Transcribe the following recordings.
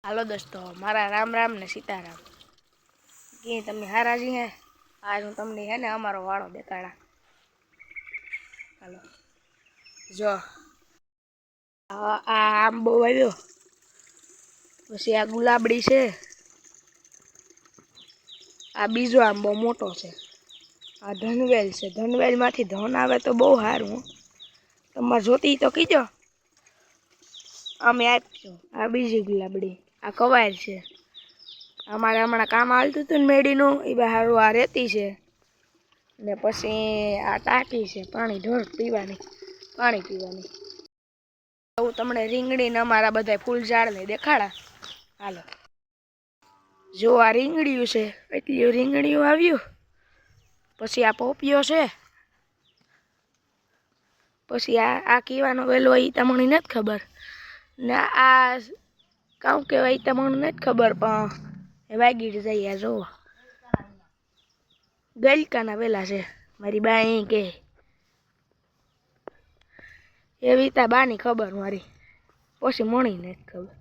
Hello दोस्तों, मारा राम राम ने सीताराम। कि तमने हाराजी है। आज हूँ तमने है ने अमारो वाळो देखाड़ा। हेलो जो आ आंबो वाव्यो, पछी आ गुलाबड़ी छे, आ बीजो आंबो मोटो छे, आ धनवेल छे। धनवेल मांथी धन आवे तो बहु सारुं। तमारे जोती तो कीजो, अमे आपशुं। आ बीजी गुलाबड़ी, आ कवार छे। अमारे हमणां काम आवतुं तुं मेडीनुं, ए हारू आ रेती छे ने पछी आ टांकी छे पाणी ढोर पीवानी, पाणी पीवानी। हूँ तमणे રીંગણી ने अमारा बधाय फूल झाड़ ने देखाड़ा। हालो जो आ રીંગણીયું छे, एटली રીંગણીયું આવ્યું। पछी आ पोपियो छे, पछी आ कीवानो वेलो ई तमणे नथी खबर ने आ काउं कहेवाय ई तमणे नथी खबर, पण वागी ज जाई। आ जो गलकाना वेला छे, मारी बाई के एवी ता बानी खबर मारी, पछी मणी नथी खबर।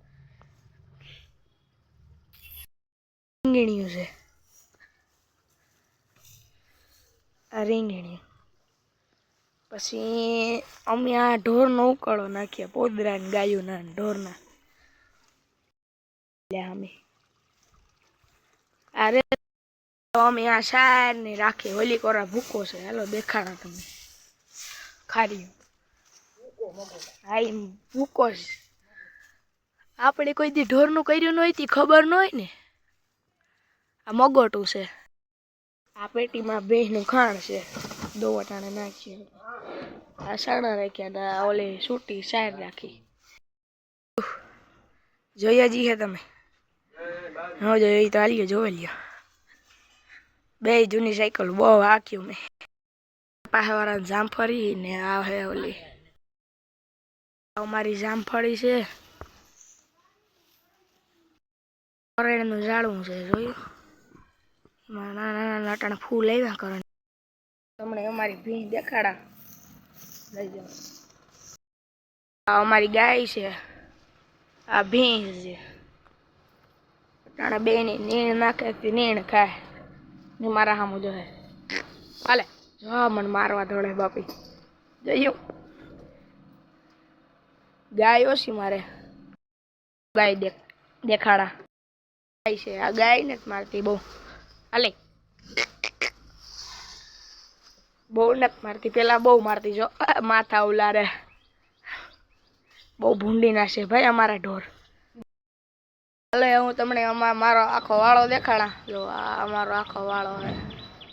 રીંગણીયું छे आ રીંગણીયું। पछी अमे आ ढोरनो उकाळो नाखीए, पोदरा ने गायोना ने ढोરના। अमे अरे अमे आ शार ने राखी होली कोरा भूको छे। हालो देखाड़ा तमने खारियो। हाई भूको छे। आपणे कोई दी ढोरनुं कर्युं न होय ती खबर न होय ने। आ मगोटुं छे। आ पेटीमां भેंसनुं खाण छे, दो वटाणे नाखीए। आ साणा राख्या ने आ ओली सूटी सार राखी। जोया जी है तमे? हाँ जोई तो आलियो जोई लियो। बे जूनी साइकल बहु हाक्युं मैं। पाहावाळा जामफળી ने आ हे ओली अमारी जामफળી छे। करेणनुं झाडुं छे, जोयुं? नाना नाना अटाणे फूल आव्या करे। तमणे अमारी भीं देखाड़ा। लई जाओ। आ अमारी गाय छे, आ भींस छे। अटाणे बेने नीण नाखे ती नीण खाय ने मारा हामु जोहे। हाले जो मन मारवा दौड़े बापी। जोयुं? गाय ओછી मारे। गाय देखाड़ा। गाय छे, आ गाय नथी मारती बहु। हाले बहु नथी मारती, पेला बहु मारती। जो माथा उलारे। बहु भूंडी नाशे भाई अमारा ढोर। हाले हूँ तमणे मारो आखो वाळो देखाड़ा। जो आ अमारो आखो वाळो है,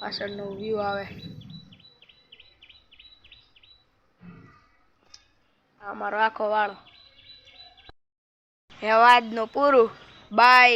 पाछळनो व्यू आवे। आ अमारो आखो वाळो। हे वाजनुं पूरुं। बाय।